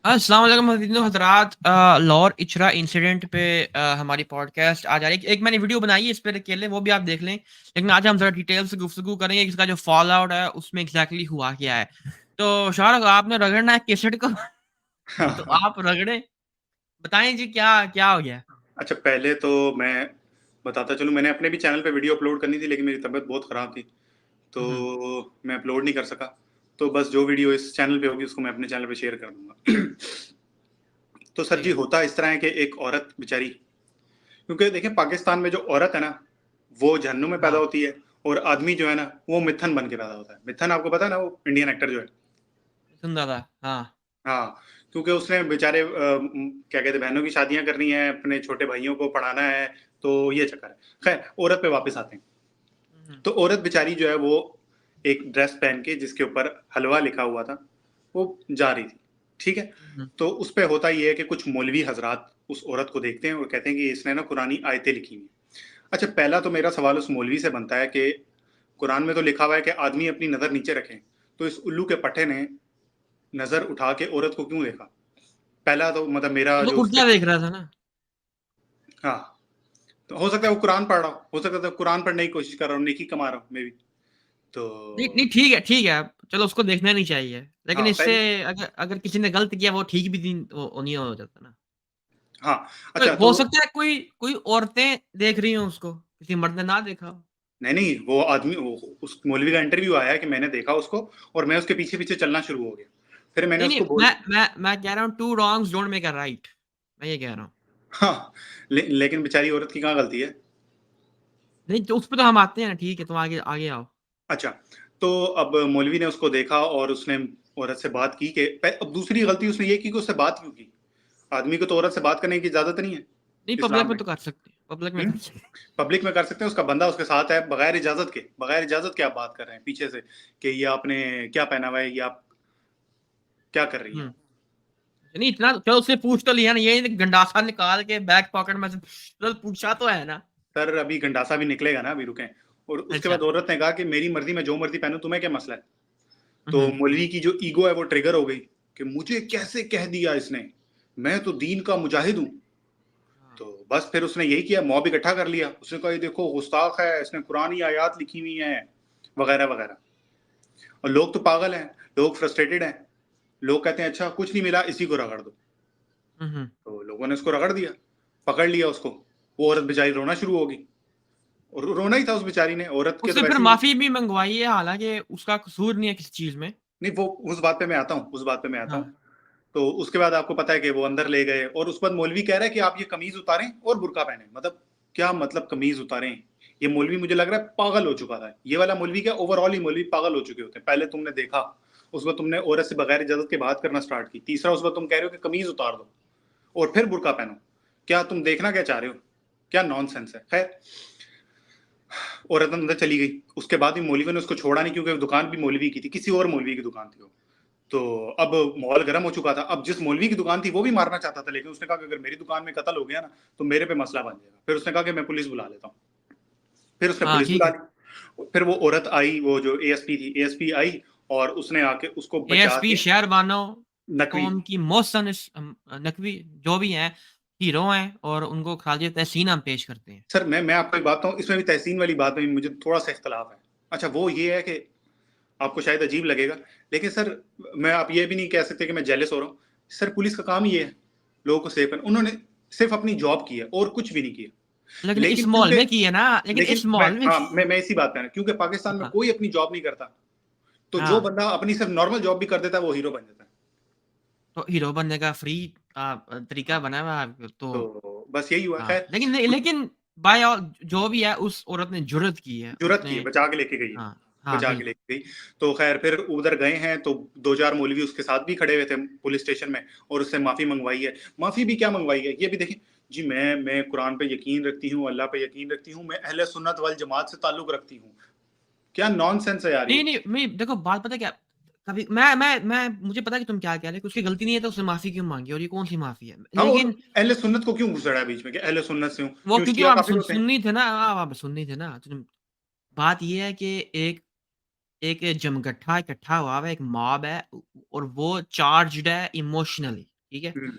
अस्सलाम वालेकुम हज़ीनो हज़रात लाहौर इचरा इंसिडेंट पे हमारी पॉडकास्ट आज आ रही है। एक मैंने वीडियो बनाई है इस पे अकेले वो भी आप देख लें। लेकिन आज हम ज़रा डिटेल से गुफ्तगू करेंगे कि इसका जो फॉल आउट है उसमें एग्ज़ैक्टली हुआ क्या है। तो शाहरुख आपने रगड़ना है केसट को तो आप रगड़ें। बताएँ जी क्या क्या हो गया है? अच्छा, पहले तो मैं बताता चलूँ, मैंने अपने भी चैनल पे वीडियो अपलोड करनी थी, लेकिन मेरी तबीयत बहुत ख़राब थी, हुँ, हुँ। तो मैं अपलोड नहीं कर सका। तो बस जो वीडियो इस चैनल पे होगी, उसको मैं अपने चैनल पे शेयर कर दूँगा। तो सर ठीक जी, है। होता इस तरह है कि एक औरत बेचारी, क्योंकि देखिए पाकिस्तान में जो औरत है ना, वो जहन्नुम में पैदा हाँ, होती है, और आदमी जो है ना, वो मिथुन बन के पैदा होता है। मिथुन आपको पता है ना, वो इंडियन एक्टर जो है? सुन रहा था। हाँ। हाँ, क्योंकि उसने बेचारे क्या कहते हैं, बहनों की शादियाँ करनी है, अपने छोटे भाइयों को पढ़ाना है, तो ये चक्कर है। खैर, औरत पे वापस आते हैं। हुँ, हुँ। तो औरत बेचारी जो है, वो एक ड्रेस पहन के जिसके ऊपर हलवा लिखा हुआ था, वो जा रही थी, ठीक है? हुँ, हुँ। तो उस पे होता ये है कि कुछ मौलवी हज़रात उस औरत को देखते हैं और कहते हैं कि इसने ना कुरानी आयतें लिखी हुई हैं। अच्छा, पहला तो मेरा सवाल उस मौलवी से बनता है कि कुरान में तो लिखा हुआ है कि आदमी अपनी नज़र नीचे रखे, तो इस उल्लू के पट्टे ने नज़र उठा के औरत को क्यों देखा? पहला तो मतलब मेरा वो जो उससे उल्टा देख रहा था ना। हाँ, तो हो सकता है वो कुरान पढ़ रहा हो सकता है कुरान पढ़ने की कोशिश कर रहा हो, नेकी कमा रहा हो मे बी। नहीं, नहीं तो ठीक है। चलो उसको देखना नहीं चाहिए। लेकिन हाँ, इससे पहली अगर अगर किसी ने गलत किया वो ठीक भी नहीं वो नहीं हो जाता ना। हाँ, तो अच्छा हो तो सकता है कोई कोई औरतें देख रही हों उसको, किसी मर्द ने ना देखा हो। नहीं, वो आदमी वो उस मौलवी का इंटरव्यू आया है कि मैंने देखा उसको और मैं उसके पीछे-पीछे चलना शुरू हो गया। फिर मैंने नहीं, नहीं उसको बोल मैं कह रहा हूँ 2 wrongs don't make a right. मैं ये कह रहा हूँ। हाँ, लेकिन बेचारी औरत की कहाँ गलती है? नहीं तो उस पे तो हम आते हैं ना, ठीक है तुम आगे आगे आओ। अच्छा, तो अब मौलवी ने उसको देखा और उसने औरत से बात की कि अब दूसरी गलती उसने ये की कि उससे बात क्यों की? आदमी को तो औरत से बात करने की इजाज़त नहीं है, नहीं पब्लिक इस्लाम में में। तो कर सकते हैं, पब्लिक में हुँ? कर सकते हैं। पब्लिक में कर सकते हैं, उसका बंदा उसके साथ है, बगैर इजाज़त के आप बात कर रहे हैं पीछे से कि ये आपने क्या पहना हुआ है, ये आप क्या कर रही हैं? हुँ। नहीं इतना चलो उससे पूछ तो लिया ना, ये नहीं गंडासा निकाल के बैक पॉकेट में से चलो पूछा तो है ना। सर अभी गंडासा भी निकलेगा ना, अभी रुकें। और उसके अच्छा। बाद औरत ने कहा कि मेरी मर्ज़ी मैं जो मर्ज़ी पहनूँ, तुम्हें क्या मसला है? हुँ, तो हुँ। मौलवी की जो ईगो है वो ट्रिगर हो गई कि मुझे कैसे कह दिया इसने? मैं तो दीन का मुजाहिद हूँ। हाँ। तो बस फिर उसने यही किया, मॉब इकट्ठा कर लिया। उसने कहा ये देखो गुस्ताख है, इसने कुरानी आयत लिखी हुई हैं, वगैरह-वगैरह। और लोग तो पागल हैं, लोग फ्रस्ट्रेटेड हैं। लोग कहते हैं अच्छा कुछ नहीं मिला, इसी को रगड़ दो। हुँ, हुँ। तो लोगों ने उसको रगड़ दिया, पकड़ लिया उसको। वो औरत बेचारी रोना शुरू हो गई। और रोना ही था उस बेचारी ने, औरत के तो उससे फिर वैसे ही माफ़ी भी मंगवाई है, हालाँकि उसका कसूर नहीं है किसी चीज़ में। नहीं वो उस बात पे मैं आता हूँ, उस बात पे मैं आता हूँ। हाँ। तो उसके बाद आपको पता है कि वो अंदर ले गए और उसके बाद मौलवी कह रहा है कि आप ये कमीज़ उतारें और बुर्का पहनें। मतलब क्या मतलब कमीज़ उतारें? ये मौलवी मुझे लग रहा है पागल हो चुका था। ये वाला मौलवी क्या ओवरऑल ही मौलवी पागल हो चुके होते हैं। पहले तुमने देखा, उसके बाद तुमने औरत से बगैर इजाज़त के बात करना स्टार्ट की। तीसरा उसके बाद तुम कह रहे हो कि कमीज़ उतार दो और फिर बुर्का पहनो। क्या तुम देखना क्या चाह रहे हो? क्या नॉनसेंस है। ख़ैर औरत अंदर चली गई। उसके बाद भी मौलवी ने उसको छोड़ा नहीं क्योंकि दुकान भी मौलवी की थी, किसी और मौलवी की दुकान थी वो। तो अब माहौल गर्म हो चुका था। अब जिस मौलवी की दुकान थी वो भी मारना चाहता था, लेकिन उसने कहा कि अगर मेरी दुकान में कत्ल हो गया ना, तो मेरे पे मसला बन जाएगा। फिर उसने कहा कि मैं पुलिस बुला लेता हूँ। फिर उसने हाँ, पुलिस ठीक बुला है। ली। फिर वो औरत आई, वो जो एएसपी थी, एएसपी आई और उसने आके उसको बचा एएसपी के शहर बानो नकवी कौम की नकवी जो भी हैं, हीरो हैं और उनको ख़ालिद तहसीन हम पेश करते हैं। सर मैं आपको एक बात बताऊँ, इसमें भी तहसीन वाली बात में भी मुझे थोड़ा-सा इख्तिलाफ है। अच्छा वो ये है कि आपको शायद अजीब लगेगा, लेकिन सर मैं आप ये भी नहीं कह सकते कि मैं जेलस हो रहा हूँ। सर पुलिस का काम ही ये है, लोगों को सेफ करना। उन्होंने सिर्फ़ अपनी जॉब की है और कुछ भी नहीं किया। लेकिन इस लेकिन माहौल क्योंकि में की है ना, लेकिन लेकिन इस माहौल में मैं इसी बात पे आया क्योंकि पाकिस्तान में हाँ, कोई अपनी जॉब नहीं करता, तो जो हाँ। बंदा अपनी सिर्फ़ नॉर्मल जॉब भी कर देता है, वो हीरो बन जाता है। तो हीरो बनने का फ्री तरीका बना हुआ है तो तो बस यही हुआ। हाँ, ख़ैर लेकिन बाय ऑल जो भी है उस औरत ने जुर्अत की है, जुर्अत की उसने है, बचा के लेके गई है, हाँ, हाँ, बचा के बिल्कुल। लेके गई। तो ख़ैर फिर उधर गए हैं तो 2-4 मौलवी उसके साथ भी खड़े हुए थे पुलिस स्टेशन में और उससे माफ़ी मँगवाई है। माफ़ी भी क्या मँगवाई है, ये भी देखिए, जी मैं कुरान पे यकीन रखती हूँ, अल्लाह पे यकीन रखती हूँ, मैं अहले सुन्नत वल जमात से ताल्लुक़ रखती हूँ। क्या नॉनसेंस है यार नहीं, ये। नहीं, मैं देखो बात पता है क्या कभी मैं मुझे पता है कि तुम क्या कह रहे हो, कि उसकी गलती नहीं है तो उसने माफ़ी क्यों माँगी और ये कौन-सी माफ़ी है? हाँ, और लेकिन अहले सुन्नत को क्यों घुसेड़ा है बीच में कि अहले सुन्नत से हूँ, वो क्यों क्योंकि शिया वहाँ पे काफ़िर होते हैं? सुन्नी थे ना वहाँ पे सुन्नी थे ना। तो बात ये है कि एक एक जमगट्ठा इकट्ठा हुआ हुआ है, एक मॉब है और वो चार्ज्ड है इमोशनली। ठीक है? हुँ,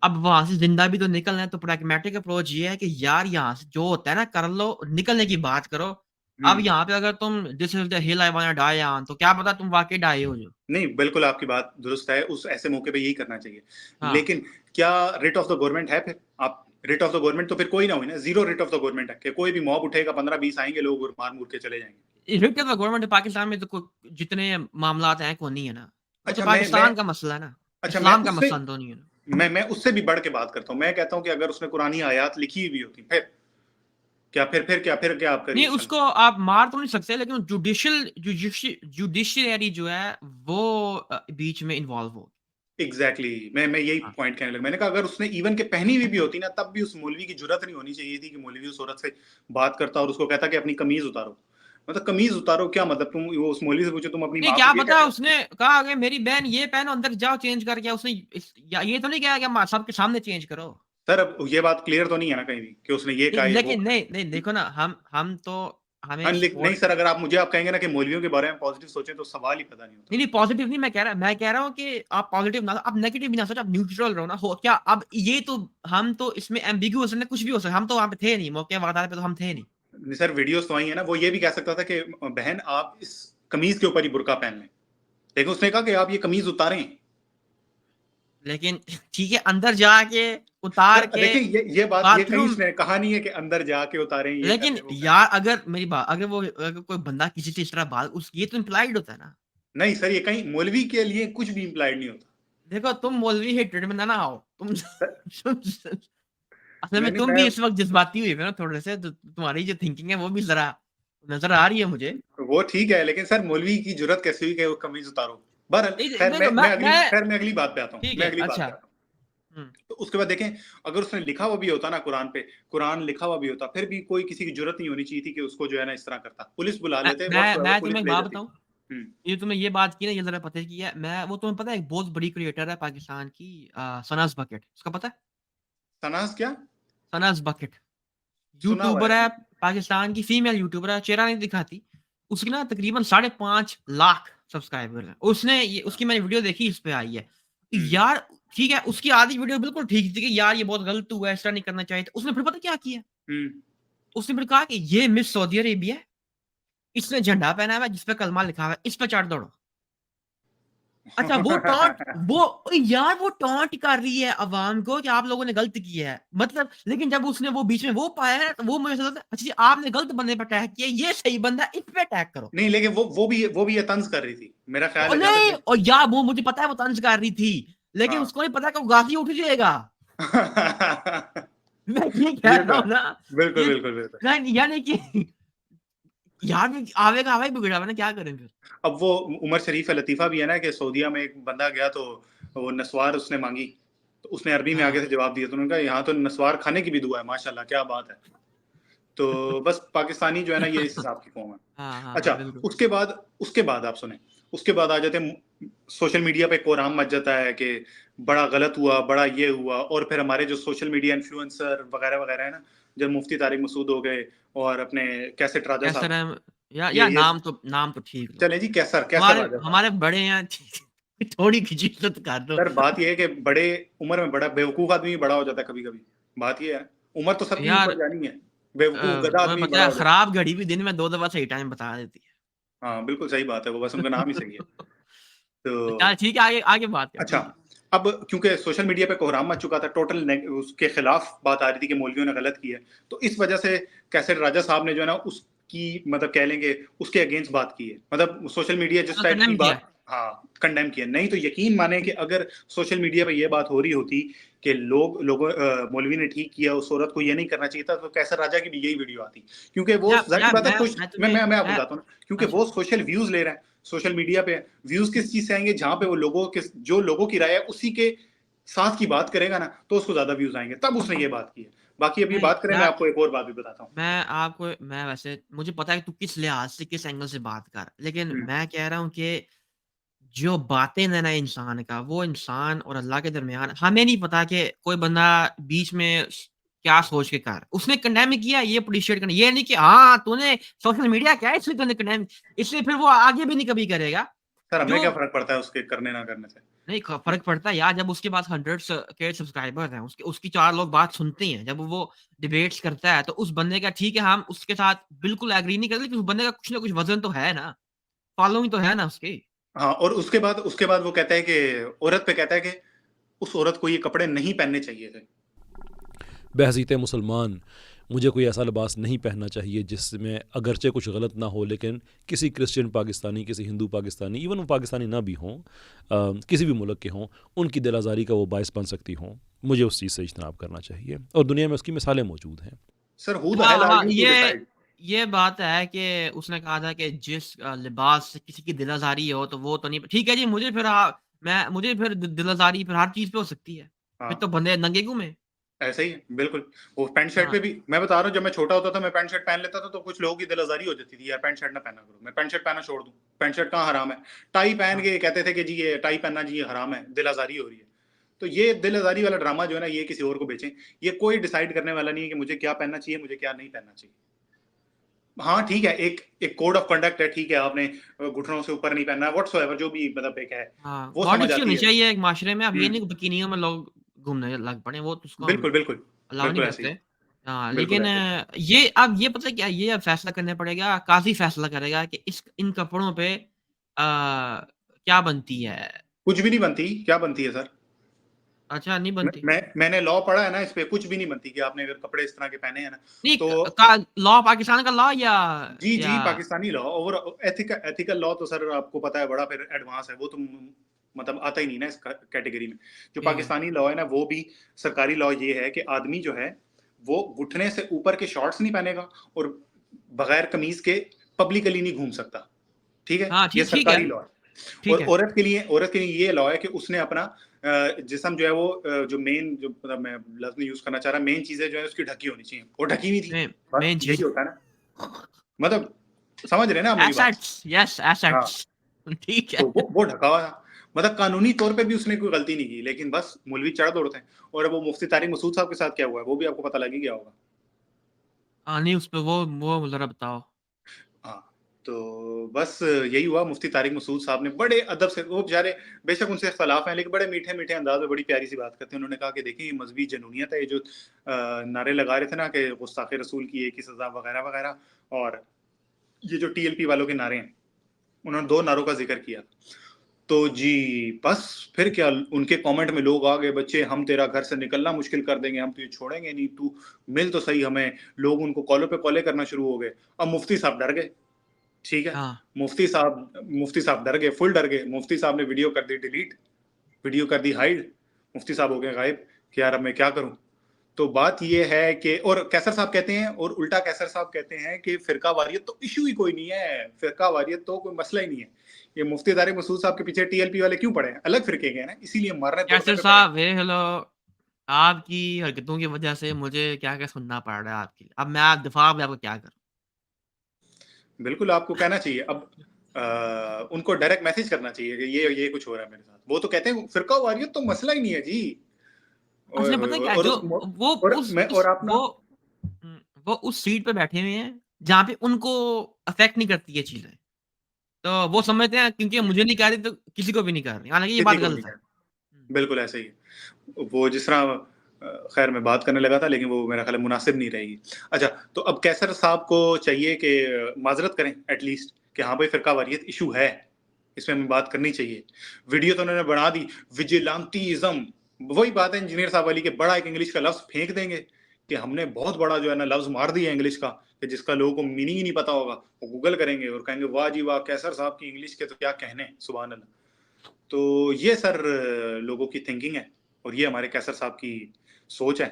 अब वहाँ से ज़िंदा भी तो निकलना है, तो प्रैग्मैटिक अप्रोच ये है कि यार यहाँ से जो होता है ना कर लो, निकलने की बात करो। हुँ। अब यहाँ पे अगर तुम this is the hill I wanna die on तो क्या पता तुम वाक़ई डाई हो जो। नहीं, बिल्कुल आपकी बात दुरुस्त है, उस ऐसे मौके पे यही करना चाहिए। हाँ, लेकिन क्या रिट ऑफ द गवर्नमेंट है फिर? आप रिट ऑफ द गवर्नमेंट तो फिर कोई ना हुई ना, zero writ of the government है कि कोई भी मॉब उठेगा, 15-20 आएँगे, लोग और मार-मुर के चले जाएँगे। इफ़ेक्टिव गवर्नमेंट पाकिस्तान में तो जितने मामलात हैं कोई नहीं है ना। वो तो अच्छा पाकिस्तान का मसला है ना, अच्छा मैं इस्लाम का उससे मसला तो नहीं है ना। मैं उससे भी बढ़ के बात करता हूँ। मैं कहता हूँ कि अगर उसने कुरानी आयत लिखी हुई होती, फिर? फिर क्या आपका नहीं, रिएक्शन? उसको आप मार तो नहीं सकते लेकिन जुडिशियरी जो है वो बीच में इन्वॉल्व हो। एग्ज़ैक्टली मैं यही हाँ। पॉइंट कहने लगा। मैंने कहा अगर उसने इवन के पहनी हुई भी होती ना, तब भी उस मौलवी की जुर्अत नहीं होनी चाहिए थी कि मौलवी उस औरत से बात करता और उसको कहता कि अपनी कमीज़ उतारो। मतलब कमीज़ उतारो क्या मतलब तुम वो उस मौलवी से पूछो तुम अपनी नहीं, माँ को क्या ये पता कहते हो? उसने कहा कि मेरी बहन ये पहनो अंदर जाओ चेंज करके उसने या ये तो नहीं कहा कि सबके सामने चेंज करो। सर अब ये बात क्लियर तो नहीं है ना कहीं भी कि उसने ये नहीं, कहा या वो लेकिन नहीं, नहीं कहा। देखो ना हम तो हमें हाँ, नहीं सपोर्ट सर अगर आप कहेंगे ना कि मौलवियों के बारे में पॉज़िटिव सोचें तो सवाल ही पैदा नहीं होता। नहीं, नहीं पॉज़िटिव नहीं मैं कह रहा हूँ कि आप पॉज़िटिव ना आप नेगेटिव भी ना सोचो, आप न्यूट्रल रहो ना। हो क्या अब ये तो हम तो इसमें एम्बिगुअस है ना, कुछ भी हो सकता है। हम तो वहाँ पे थे नहीं, मौके वारदात पे तो हम थे नहीं। नहीं सर वीडियोज़ तो आई है ना, वो ये भी कह सकता था कि बहन आप इस कमीज़ के ऊपर ही बुर्का पहन लें। लेकिन उसने कहा कि आप ये कमीज़ उतारें। लेकिन ठीक है, अंदर जाके उतार सर के देखिए ये बात ये कहीं बाथरूम उसने कहा नहीं है कि अंदर जाके उतारें, ये लेकिन करें, वो करें। यार अगर मेरी बात अगर कोई बंदा किसी से इस तरह बात उस ये तो इम्प्लाइड होता है ना। नहीं सर ये कहीं मौलवी के लिए कुछ भी इम्प्लाइड नहीं होता। देखो तुम मौलवी हेट्रेड में ना आओ। तुम सर असल में नहीं तुम मैं भी इस वक़्त जज़्बाती हुए हो ना थोड़े से, तो तुम्हारी जो थिंकिंग है वो भी ज़रा नज़र आ रही है मुझे। वो ठीक है लेकिन सर मौलवी की जुर्अत कैसे हुई कि वो कमीज़ उतारो? बहरहाल नहीं, खैर देखो मैं मैं अगली बात पे आता हूँ, ठीक मैं है, अगली बात अच्छा। पे आता हूँ। हुँ। तो उसके बाद देखें अगर उसने लिखा हुआ भी होता ना कुरान पे, कुरान लिखा हुआ भी होता, फिर भी कोई किसी की जुर्अत नहीं होनी चाहिए थी कि उसको जो है ना इस तरह करता। पुलिस बुला लेते व्हाट्सोएवर मैं तुम्हें पुलिस एक ले बात जाती। बताऊँ? हुँ। ये तुमने ये बात की ना, ये ज़रा पता की है। मैं वो तुम्हें पता है एक बहुत बड़ी क्रिएटर है पाकिस्तान की सनाज़ बकेट, उसका पता है? तनाज़ क्या? सनाज़ बकेट। सुना हुआ यूट्यूबर है। है, पाकिस्तान की फीमेल यूट्यूबर है, चेहरा नहीं दिखाती। उसकी ना तकरीबन 5.5 लाख सब्सक्राइबर हैं। उसने ये अच्छा। उसकी मैंने वीडियो देखी इस पे आई है। हुँ, यार ठीक है, उसकी आधी वीडियो बिल्कुल ठीक थी कि यार ये बहुत गलत हुआ है, ऐसा नहीं करना चाहिए था। उसने फिर पता क्या किया? हुँ। उसने फिर कहा कि ये मिस सऊदी अरेबिया है, इसने झंडा पहना हुआ है जिस पे कलमा लिखा हुआ है, इस पे चढ़ दौड़ो। अच्छा वो टॉन्ट कर रही है अवाम को कि आप लोगों ने गलत किया है। मतलब लेकिन जब उसने वो बीच में वो पाया है, तो वो मुझे ऐसा लगता है अच्छा जी आपने गलत बंदे पे अटैक किया, ये सही बंदा है, इस पे अटैक करो। नहीं लेकिन वो भी ये तंज़ कर रही थी। मेरा ख़्याल है जहाँ तक नहीं मैं और यार वो मुझे पता है वो तंज़ कर रही थी, लेकिन हाँ। उसको नहीं पता कि वो गाज़ी उठ जाएगा। मैं ये कह ये तो रहा है। हूँ ना, बिल्कुल, ये बिल्कुल, बिल्कुल। नहीं यानी कि यार आवे का आवा ही बिगड़ा हुआ है ना, क्या करें फिर? अब वो उमर शरीफ है, लतीफ़ा भी है ना कि सऊदीया में एक बंदा गया तो वो नस्वार उसने माँगी, तो उसने अरबी में आगे हाँ। से जवाब दिया, तो उन्होंने कहा यहाँ तो नस्वार खाने की भी दुआ है, माशाअल्लाह क्या बात है। तो बस पाकिस्तानी जो है ना ये इस हिसाब की कौम है। हाँ, हाँ, अच्छा हाँ, बिल्कुल। उसके बाद आप सुनें, उसके बाद आ जाते हैं सोशल मीडिया पे कोराम मच जाता है कि बड़ा गलत हुआ, बड़ा ये हुआ और फिर हमारे जो सोशल मीडिया इन्फ्लुएंसर वगैरह-वगैरह है ना, जब मुफ्ती तारिक मसूद हो गए और अपने कैसेट राजा कैसर साहब, है या ये नाम तो ठीक लो। चलें जी कैसर हमारे राजा साहब। हमारे बड़े हैं थोड़ी खिचड़ी कर दो। सर बात ये है कि बड़े उम्र में बड़ा बेवकूफ़ आदमी भी बड़ा हो जाता है कभी-कभी। बात ये है, उम्र तो सबकी यार ऊपर जानी है। बेवकूफ़ गधा तुम्हें आदमी भी पता बड़ा है हो जाता है। खराब घड़ी भी दिन में 2 दफ़ा सही टाइम बता देती है। हाँ, बिल्कुल सही बात है वो बस उनका नाम ही सही है। चल तो ठीक है आगे आगे बात कर अच्छा, ठीक है। अब क्योंकि सोशल मीडिया पे कोहराम मच चुका था, टोटल उसके खिलाफ बात आ रही थी कि मौलवियों ने गलत किया है। तो इस वजह से कैसेट राजा साहब ने जो है ना उसकी मतलब कह लेंगे उसके अगेंस्ट बात की है। मतलब सोशल मीडिया जिस टाइप की कंडेम किया। बात हाँ, कंडेम किया। नहीं तो यकीन माने कि अगर सोशल मीडिया पे ये बात हो रही होती कि मौलवी ने ठीक किया, उस औरत को ये नहीं करना चाहिए था, तो कैसर राजा की भी यही वीडियो आती। क्योंकि वो ज़ाहिर-सी बात है मैं तुम्हें मैं आपको बताता हूँ ना, क्योंकि अच्छा वो सोशल व्यूज़ ले रहे हैं। सोशल मीडिया पे व्यूज़ किस चीज़ से आएँगे जहाँ पे वो जो लोगों की राय है उसी के साथ की बात करेगा ना, तो उसको ज़्यादा व्यूज़ आएँगे, तब उसने ये बात की है। बाकी अभी नहीं बात करें मैं यार आपको एक और बात भी बताता हूँ। मैं वैसे मुझे पता है कि तू किस लिहाज़ से किस एंगल से बात कर, लेकिन हुँ, मैं कह रहा हूँ कि जो बातिन है ना इंसान का, वो इंसान और अल्लाह के दरमियान हमें नहीं पता कि कोई बंदा बीच में क्या सोच के कर उसने कंडेम किया ये अप्रिशिएट करना ये नहीं कि हाँ, तूने सोशल मीडिया क्या है इसलिए तूने कंडेम इसलिए फिर वो आगे भी नहीं कभी करेगा। सर हमें जो क्या फ़र्क पड़ता है उसके करने ना करने से? नहीं क फ़र्क पड़ता है यार जब उसके पास हंड्रेड्स के सब्सक्राइबर हैं, उसकी उसकी 4 लोग बात सुनते हैं, जब वो डिबेट्स करता है, तो उस बंदे का ठीक है हम उसके साथ बिल्कुल एग्री नहीं करते, लेकिन उस बंदे का कुछ ना कुछ वज़न तो है ना, फॉलोइंग तो है ना उसकी। हाँ, और उसके बाद वो कहता है कि औरत पे कहता है कि उस औरत को ये कपड़े नहीं पहनने चाहिए थे। बहसीत मुसलमान मुझे कोई ऐसा लिबास नहीं पहनना चाहिए जिसमें अगरचे कुछ गलत ना हो, लेकिन किसी क्रिश्चियन पाकिस्तानी, किसी हिंदू पाकिस्तानी, इवन वो पाकिस्तानी ना भी हों, किसी भी मुल्क के हों, उनकी दिल आज़ारी का वो बायस बन सकती हों, मुझे उस चीज़ से इज्तनाब करना चाहिए। और दुनिया में उसकी मिसालें मौजूद हैं। सर हू द हाँ, हेल आर हाँ, यू टू डिसाइड? ये बात है कि उसने कहा था कि जिस लिबास से किसी की दिल आज़ारी हो, तो वो तो नहीं ठीक है जी, मुझे फिर दिल आज़ारी फिर हर चीज़ पे हो सकती है। फिर हाँ, तो बंदे नंगे घूमे। ऐसा ही है, बिल्कुल। वो पैंट शर्ट हाँ, पे भी मैं बता रहा हूँ, जब मैं छोटा होता था, मैं पैंट शर्ट पहन लेता था, तो कुछ लोगों की दिल आज़ारी हो जाती थी, यार पैंट शर्ट ना पहना करो। मैं पैंट शर्ट पहनना छोड़ दूँ, पैंट शर्ट कहाँ हराम है? टाई पहन हाँ। के कहते थे कि जी ये टाई पहनना जी ये हराम है, दिल आज़ारी हो रही है। तो ये दिल आज़ारी वाला ड्रामा जो है ना, ये किसी और को बेचें। ये कोई डिसाइड करने वाला नहीं है कि मुझे क्या पहनना चाहिए, मुझे क्या नहीं पहनना चाहिए। हाँ, ठीक है, एक एक कोड ऑफ कंडक्ट है, ठीक है, आपने घुटनों से ऊपर नहीं पहनना है, व्हाटसोएवर जो भी मतलब एक है, हाँ, वो समझ मॉडेस्टी आती होनी है। चाहिए एक माशरे में। अब ये हुँ, नहीं कि बिकिनियों में लोग घूमने लग पड़े, वो तो उसको हम बिल्कुल, बिल्कुल। अलाउ नहीं बिल्कुल ऐसे ही, करते। हाँ, बिल्कुल लेकिन ऐसे ही। ये पता है क्या, ये अब फैसला करना पड़ेगा, काज़ी फैसला करेगा कि इस इन कपड़ों पे क्या बनती है? कुछ भी नहीं बनती, क्या बनती है सर? अच्छा, नहीं बनती? मैंने लॉ पढ़ा है ना इस पे, कुछ भी नहीं बनती कि आपने अगर कपड़े इस तरह के पहने हैं ना, नहीं तो का लॉ पाकिस्तान का लॉ जी, या जी, पाकिस्तानी लॉ और एथिकल लॉ तो सर आपको पता है बड़ा फिर एडवांस है, वो तो मतलब आता ही नहीं ना इस कैटेगरी में। जो ठीक है। पाकिस्तानी लॉ है ना, वो भी सरकारी लॉ ये है कि आदमी जो है, वो घुटने से ऊपर के शॉर्ट्स नहीं पहनेगा और बगैर कमीज के पब्लिकली नहीं घूम सकता। ठीक है? हाँ, ये ठीक है, सरकारी लॉ है। और ठीक है। औरत के लिए ये लॉ है कि उसने अपना जिस्म जो है वो जो मेन जो मतलब मैं लफ्ज़ नहीं यूज़ करना चाह रहा, मेन चीज़ें जो है उसकी ढकी होनी चाहिए। वो ढकी नहीं थी। मेन बस मेन यही चीज़ होता है ना। मतलब समझ रहे हैं ना आप मेरी बात? एसेट्स यस हाँ, एसेट्स ठीक तो है। वो ढका हुआ था। मतलब कानूनी तौर पे भी उसने कोई गलती नहीं की, लेकिन बस मौलवी चढ़ दौड़ते हैं। और अब वो मुफ्ती तारिक मसूद साहब के साथ क्या हुआ है, वो भी आपको पता लग ही गया होगा। नहीं उस पे वो ज़रा बताओ। हाँ, तो बस यही हुआ, मुफ्ती तारिक मसूद साहब ने बड़े अदब से, वो बेचारे बेशक उनसे इख्तलाफ हैं, लेकिन बड़े मीठे-मीठे अंदाज़ में बड़ी प्यारी-सी बात करते हैं। उन्होंने कहा कि देखिए, ये मज़हबी जनूनियत है, ये जो नारे लगा रहे थे ना कि गुस्ताखे रसूल की एक ही सज़ा वगैरह-वगैरह, और ये जो टीएलपी वालों के नारे हैं, उन्होंने 2 नारों का ज़िक्र किया। तो जी, बस फिर क्या, उनके कमेंट में लोग आ गए, "बच्चे हम तेरा घर से निकलना मुश्किल कर देंगे, हम तुझे छोड़ेंगे नहीं, तू मिल तो सही हमें।" लोग उनको कॉलों पे कॉलें करना शुरू हो गए। अब मुफ्ती साहब डर गए। ठीक है। हाँ, मुफ्ती साहब डर गए, फुल डर गए। मुफ्ती साहब ने वीडियो कर दी डिलीट, वीडियो कर दी हाइड। मुफ्ती साहब हो गए गायब कि यार अब मैं क्या करूँ? तो बात ये है कि और कैसर साहब कहते हैं, और उल्टा कैसर साहब कहते हैं कि फ़िरका वारियत तो इश्यू ही कोई नहीं है, फ़िरका वारियत तो कोई मसला ही नहीं है। ये मुफ्ती तारिक मसूद साहब के पीछे टीएलपी वाले क्यों पड़े हैं? अलग फ़िरके के हैं ना, इसीलिए मारने-तोड़ने कैसर पे पड़े हैं। साहब हेलो आपकी हरकतों की वजह से मुझे क्या-क्या सुनना पड़ रहा है आपके लिए। अब मैं आप दिफा में आपको क्या करूँ? बिल्कुल आपको कहना चाहिए। अब उनको डायरेक्ट मैसेज करना चाहिए कि ये कुछ हो रहा है मेरे साथ। वो तो कहते हैं फ़िरका वारियत तो मसला ही नहीं है जी। ओए असल में होए पता है होए! क्या है और जो उस मो वो और उस मैं और उस आप ना वो उस सीट पे बैठे हुए हैं, जहाँ पे उनको अफ़ेक्ट नहीं करती ये चीज़ें। तो वो समझते हैं क्योंकि मुझे नहीं कर रही तो किसी को भी नहीं कर रही। हालाँकि ये किसी बात को भी नहीं गलत है। कहना। हुँ, बिल्कुल ऐसे ही है। वो जिस तरह खैर मैं बात करने लगा था, लेकिन वो मेरा ख़्याल है मुनासिब नहीं रहेगी। अच्छा, तो अब कैसर साहब को चाहिए कि माज़रत करें एट लीस्ट कि हाँ भाई फ़िरका वारियत इश्यू है, इसमें हमें बात करनी चाहिए। वीडियो तो उन्होंने बना दी, विजिलेंटिज़्म, वही बात है इंजीनियर साहब वाली कि बड़ा एक इंग्लिश का लफ्ज़ फेंक देंगे कि हमने बहुत बड़ा जो है ना लफ्ज़ मार दिया इंग्लिश का, कि जिसका लोगों को मीनिंग ही नहीं पता होगा। वो गूगल करेंगे और कहेंगे वाह जी वाह! कैसर साहब की इंग्लिश के तो क्या कहने, सुभान अल्लाह। तो ये सर लोगों की थिंकिंग है और ये हमारे कैसर साहब की सोच है।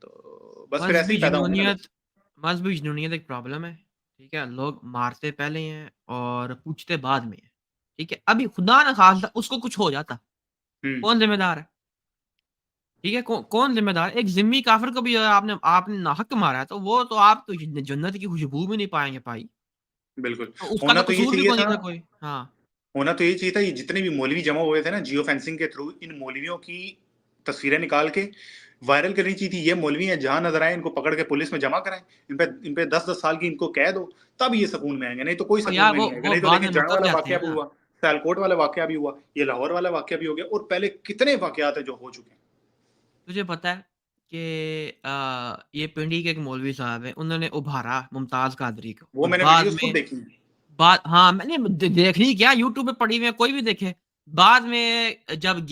तो बस फिर ऐसे मज़हबी ही पैदा होंगे ना लोग। जुनूनियत मज़हबी जुनूनियत एक प्रॉब्लम है, ठीक है? लोग मारते पहले हैं और पूछते बाद में हैं, ठीक है? अभी खुदा ना ख़ास्ता उसको कुछ हो जाता, हुँ, कौन ज़िम्मेदार है? ठीक है? कौन ज़िम्मेदार है? एक ज़िम्मी काफ़िर को भी अगर आपने आपने नाहक मारा है, तो वो तो आप तो जन्नत की खुशबू भी नहीं पाएँगे भाई। बिल्कुल। तो उसका होना तो तो ये कसूर भी चाहिए कोई नहीं था था कोई। हाँ, होना तो यही चाहिए था, ये जितने भी मौलवी जमा हुए थे ना जियो फेंसिंग के थ्रू, इन मौलवियों की तस्वीरें निकाल के वायरल करनी चाहिए थी। ये मौलवी हैं, जहाँ नज़र आए इनको पकड़ के पुलिस में जमा कराएँ। इन पे 10-10 साल की इनको कैद हो, तब ये सुकून में आएँगे, नहीं तो कोई और सुकून यार में वो नहीं आएगा। वो नहीं तो बाद देखिए में जड़ मुकर वाला जाते वाक़या हैं भी ना। हुआ। सियालकोट वाला वाकया भी हुआ, ये लाहौर वाला वाकया भी हो गया, और पहले कितने वाकयात हैं जो हो चुके हैं। तुझे पता है कि ये पिंडी के एक मौलवी साहब हैं, उन्होंने उभारा मुमताज़ कादरी को वो और मैंने बाद वीडियोस खुद में देखी हैं। हाँ, मैंने देखनी क्या, यूट्यूब पे पड़ी हुई है, कोई भी देखे। बाद में जब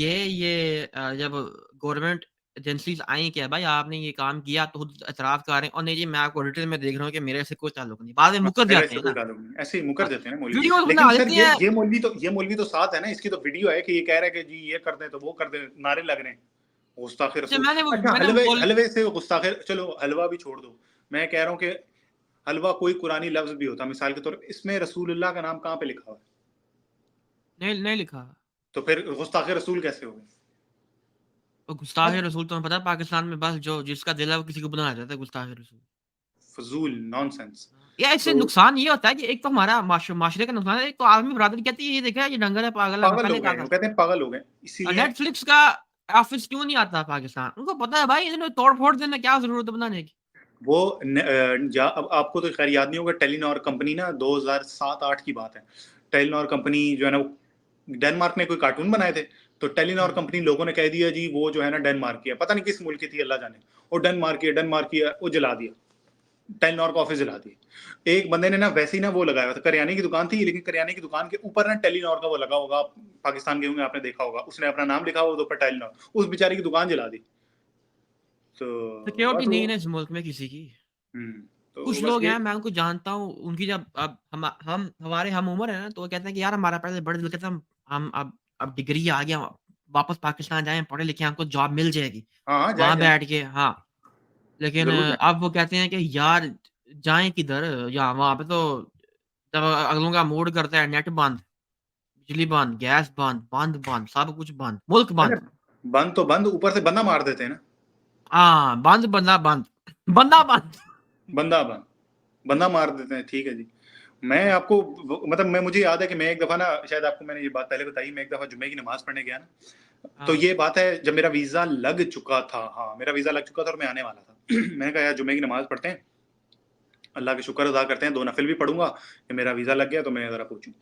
जब गवर्नमेंट एजेंसीज़ आई कि भाई आपने ये काम किया, तो खुद एतराफ़ कर रहे हैं और नहीं जी मैं आपको डिटेल में देख रहा हूँ कि मेरे से कोई ताल्लुक नहीं। बाद में हाँ, मुकर मेरे जाते से हैं कोई ना। ताल्लुक नहीं, ऐसे ही मुकर हाँ, जाते हैं ना मौलवी। वीडियोज़ लेकिन बना सर देते हैं। ये मौलवी तो साथ है ना, इसकी तो वीडियो है कि ये कह रहा है कि जी ये कर दें तो वो कर दें, नारे लग रहे हैं। गुस्ताखे अच्छा रसूल। अच्छा, मैंने वो बोल हलवे से गुस्ताखे, चलो हलवा भी छोड़ दो। मैं कह रहा हूँ कि हलवा कोई कुरानी लफ्ज़ भी होता, मिसाल के तौर पे इसमें रसूलुल्लाह का नाम कहाँ पे लिखा हुआ है? नहीं लिखा। तो फिर गुस्ताखे रसूल कैसे हो गए? तो गुस्ताख़ हाँ, रसूल तुम्हें पता है पाकिस्तान में बस जो जिसका दिल है वो किसी को बनाया जाता है गुस्ताख़ रसूल। फ़ुज़ूल, नॉनसेंस। या इससे तो नुकसान ये होता है कि एक तो हमारा माशरे का नुकसान है, एक तो आदमी बिरादरी कहती है ये देखा है ये डंगर है, पागल है, मैं पागल पहले हो गए कहा हैं, वो था। कहते हैं पागल हो गए हैं। इसीलिए नेटफ्लिक्स का ऑफिस क्यों नहीं आता पाकिस्तान? उनको पता है भाई इन्हें तोड़-फोड़ देना क्या ज़रूरत है बनाने की? वो अब आपको तो खैर याद नहीं होगा, टेलीनॉर कंपनी ना 2007-8 की बात है। टेलीनॉर कंपनी जो है ना, वो डेनमार्क ने कोई कार्टून बनाए थे, तो टेलीनॉर हुँ। कंपनी लोगों ने कह दिया जी वो जो है ना डेनमार्क की है, पता नहीं किस मुल्क की थी अल्लाह जाने। वो डेनमार्क की है, वो जला दिया। टेलीनॉर का ऑफिस जला दिया। एक बंदे ने ना वैसे ही ना वो लगाया हुआ था, करियाने की दुकान थी, लेकिन करियाने की दुकान के ऊपर ना टेलीनॉर का वो लगा होगा, आप पाकिस्तान गए होंगे आपने देखा होगा, उसने अपना नाम लिखा हुआ ऊपर टेलीनॉर, उस बेचारे की दुकान जला दी। तो सिक्योरिटी बस नहीं वो है ना इस मुल्क में किसी की। हुँ, तो कुछ बस लोग ये हैं मैं उनको जानता हूँ, उनकी जब अब हम हमारे हम उम्र है ना, तो वो कहते हैं कि यार हमारा पहले बड़े दिल करता हम अब डिग्री आ गया, वापस पाकिस्तान जाएँ, पढ़े लिखे हमको जॉब मिल जाएगी। हाँ, हाँ, वहाँ जाएँ। बैठ के हाँ, लेकिन ज़रूर जाएँ। अब वो कहते हैं कि यार जाएँ किधर? या वहाँ पे तो जब अगलों का मूड करता है नेट बंद, बिजली बंद, गैस बंद, सब कुछ बंद, मुल्क अरे! बंद। बंद तो बंद, ऊपर से बंदा मार देते हैं ना। हाँ, बंद बंदा बंद, बंदा बंद। बंदा बंद, बंदा मार देते हैं, ठीक है जी। मैं आपको मतलब मुझे याद है कि मैं एक दफ़ा ना, शायद आपको मैंने ये बात पहले बताई, मैं एक दफ़ा जुम्मे की नमाज़ पढ़ने गया ना, तो हाँ, ये बात है जब मेरा वीज़ा लग चुका था, हाँ, मेरा वीज़ा लग चुका था और मैं आने वाला था। मैंने कहा यार जुम्मे की नमाज़ पढ़ते हैं, अल्लाह का शुक्र अदा करते हैं, 2 नफ़िल भी पढ़ूँगा कि मेरा वीज़ा लग गया तो मैं ज़रा पहुँचूँ।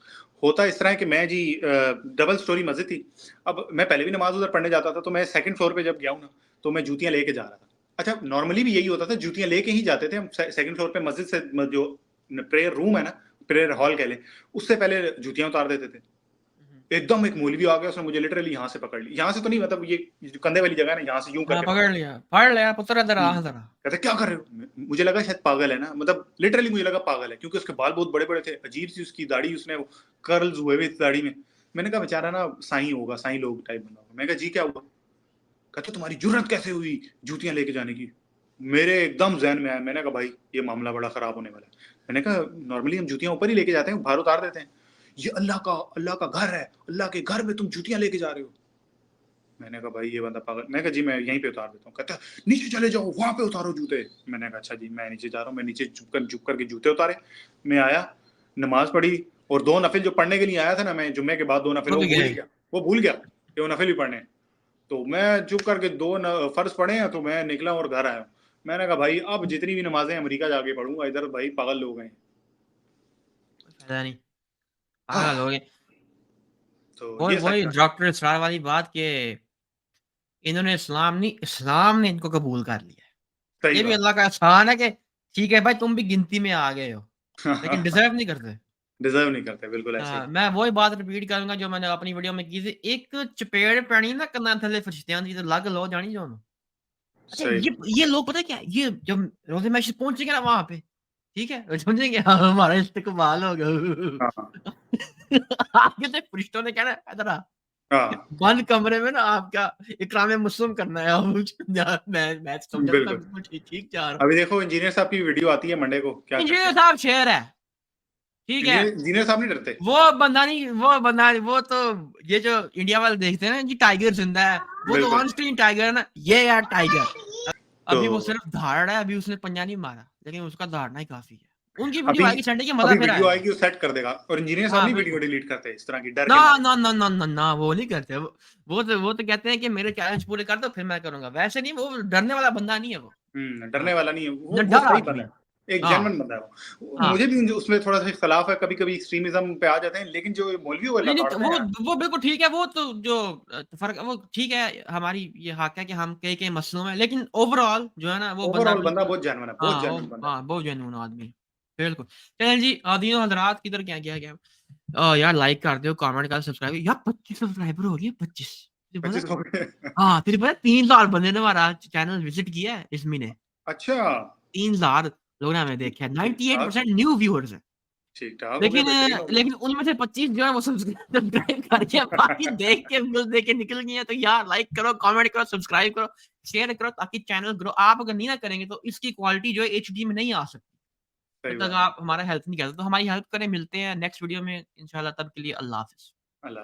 होता इस तरह है कि मैं जी डबल स्टोरी मस्जिद थी। अब मैं पहले भी नमाज़ उधर पढ़ने जाता था, तो मैं 2nd फ्लोर पे जब गया हूँ ना, तो मैं जूतियाँ लेके जा रहा था। अच्छा, नॉर्मली भी यही होता था, जूतियाँ लेके ही जाते थे हम 2nd फ्लोर पे मस्जिद से, जो प्रेयर रूम है ना, प्रेयर हॉल कह लें, उससे पहले जूतियाँ उतार देते थे। हुँ। एकदम एक मौलवी आ गया, उसने मुझे लिटरली यहाँ से पकड़ ली। यहाँ से तो नहीं, मतलब ये जो कंधे वाली जगह है ना, यहाँ से यूँ हाँ, करके पकड़ लिया। पकड़ लिया, पुत्र इधर आ ज़रा। कहते क्या कर रहे हो? मुझे लगा शायद पागल है ना, मतलब लिटरली मुझे लगा पागल है, क्योंकि उसके बाल बहुत बड़े-बड़े थे, अजीब-सी उसकी दाढ़ी, उसने वो कर्ल्स हुए हुए थे दाढ़ी में। मैंने कहा बेचारा ना साईं होगा, साईं लोग टाइप बना होगा। मैंने कहा जी क्या हुआ? कहते तुम्हारी जुर्रत कैसे हुई जूतियाँ लेके जाने की? मेरे एकदम ज़हन में आया, मैंने कहा भाई ये मामला बड़ा खराब होने वाला है। मैंने कहा नॉर्मली हम जूतियाँ ऊपर ही लेके जाते हैं, बाहर उतार देते हैं। ये अल्लाह का घर है, अल्लाह के घर में तुम जूतियाँ लेके जा रहे हो। मैंने कहा भाई ये बंदा पागल। मैंने कहा जी मैं यहीं पे उतार देता हूँ। कहता है नीचे चले जाओ, वहाँ पे उतारो जूते। मैंने कहा अच्छा जी मैं नीचे जा रहा हूँ। मैं नीचे झुक करके जूते उतारे। मैं आया, नमाज़ पढ़ी, और 2 नफ़िल जो पढ़ने के लिए आया था ना मैं जुम्मे के बाद, 2 नफ़िल वो वो भी भूल ही गए। गया। वो भूल गया कि वो नफ़िल भी पढ़ने हैं। तो मैं चुप करके 2 फ़र्ज़ पढ़े हैं, तो मैं निकला और घर आया। मैंने कहा भाई अब जितनी भी नमाज़ें अमेरिका जाके पढ़ूँगा, इधर भाई पागल लोग हैं। कोई फ़ायदा नहीं, पागल हाँ, हो गए। तो वही ये वही सच है। डॉक्टर इसरार वाली बात कि इन्होंने इस्लाम ने इनको कबूल कर लिया है। सही ये भी बात। अल्लाह का एहसान है कि ठीक है भाई तुम भी गिनती में आ गए हो, लेकिन डिज़र्व डिज़र्व नहीं करते। नहीं करते, बिल्कुल ऐसे ही। मैं वही बात रिपीट करूँगा जो मैंने अपनी वीडियो में की थी, एक चपेड़ पैनी ना कन्ना थल्ले फरिश्तियां दी ते लग लो जानी जाओ। अच्छा सही। ये लोग पता है क्या है? ये जब रोज़े मैशर पहुँचेंगे ना वहाँ पे, ठीक है? समझेंगे हाँ, हमारा इस्तेक़बाल हो गया। हाँ, आगे से फरिश्तों ने कहना इधर आ, हाँ, बंद कमरे में ना आपका इकराम मुस्लिम करना है। मैं समझा था मैं बिल्कुल। बिल्कुल ठीक जा रहा हूँ। अभी देखो इंजीनियर साहब की वीडियो आती है मंडे को, क्या करते इंजीनियर हैं। साहब शेर है, ठीक है? इंजीनियर साहब नहीं डरते। वो तो ये जो इंडिया वाले देखते हैं ना जी टाइगर ज़िंदा है, वो तो बिल्कुल। ऑन स्क्रीन टाइगर है ना, ये यार टाइगर। तो अभी वो सिर्फ़ धाड़ रहा है, अभी उसने पंजा नहीं मारा, लेकिन उसका दहाड़ना ही काफ़ी है। उनकी वीडियो अभी आएगी संडे की मज़ा अभी फिर वीडियो आएगा। आएगी, वो सेट कर देगा, और इंजीनियर साहब हाँ, नहीं वीडियो बिल्कुल। डिलीट करते इस तरह की डर ना, के मारे। ना, ना, ना, ना, ना, वो नहीं करते। वो तो कहते हैं कि मेरे चैलेंज पूरे कर दो फिर मैं करूँगा। वैसे नहीं वो डरने वाला बंदा नहीं है वो। डरने हाँ, वाला नहीं है, वो निडर सही आदमी बंदा है। है। एक हाँ, जेन्युइन बंदा है वो। हाँ। मुझे भी उसमें थोड़ा-सा इख्तिलाफ है, कभी-कभी एक्सट्रीमिज़्म पे आ जाते हैं, लेकिन जो मौलवी वो नहीं, नहीं, तो लताड़ते हैं वो बिल्कुल ठीक है, वो तो जो फ़र्क वो ठीक है, हमारी ये हक है कि हम कई-कई मसलों में लेकिन ओवरऑल जो है ना, वो बंदा ओवरऑल बंदा बिल्कुल बहुत जेन्युइन है, बहुत हाँ, वो जेन्युइन बंदा है। हाँ, बहुत जेन्युइन आदमी है। बिल्कुल। चलें जी तीनों हज़रात किधर क्या किया गया? यार लाइक कर दो, कमेंट कर, सब्सक्राइब यार 25 सब्सक्राइबर हो गए 25 तुझे पता 25 है? हो गए। हाँ, तुझे पता है 3,000 बंदे ने हमारा चैनल विज़िट किया है इस महीने। अच्छा, 3,000 लोगों ने हमें ठीक देखा है, ठीक-ठाक 98% न्यू व्यूअर्स हैं। ठीक-ठाक हो गया, लेकिन बेहतरीन हो गया। लेकिन उनमें से 25 जो है वो सब्सक्राइब करके बाकी देख के व्यूज़ देख के निकल गए हैं, तो यार लाइक करो, कमेंट करो, सब्सक्राइब करो, शेयर करो ताकि चैनल ग्रो आप अगर नहीं ना करेंगे तो इसकी क्वालिटी जो है एचडी में नहीं आ सकती। सही जब तक बात है। आप हमारा हेल्प नहीं करते, तो हमारी हेल्प करें, मिलते हैं नेक्स्ट वीडियो में इंशाल्लाह तब के लिए अल्लाह हाफ़िज़। अल्लाह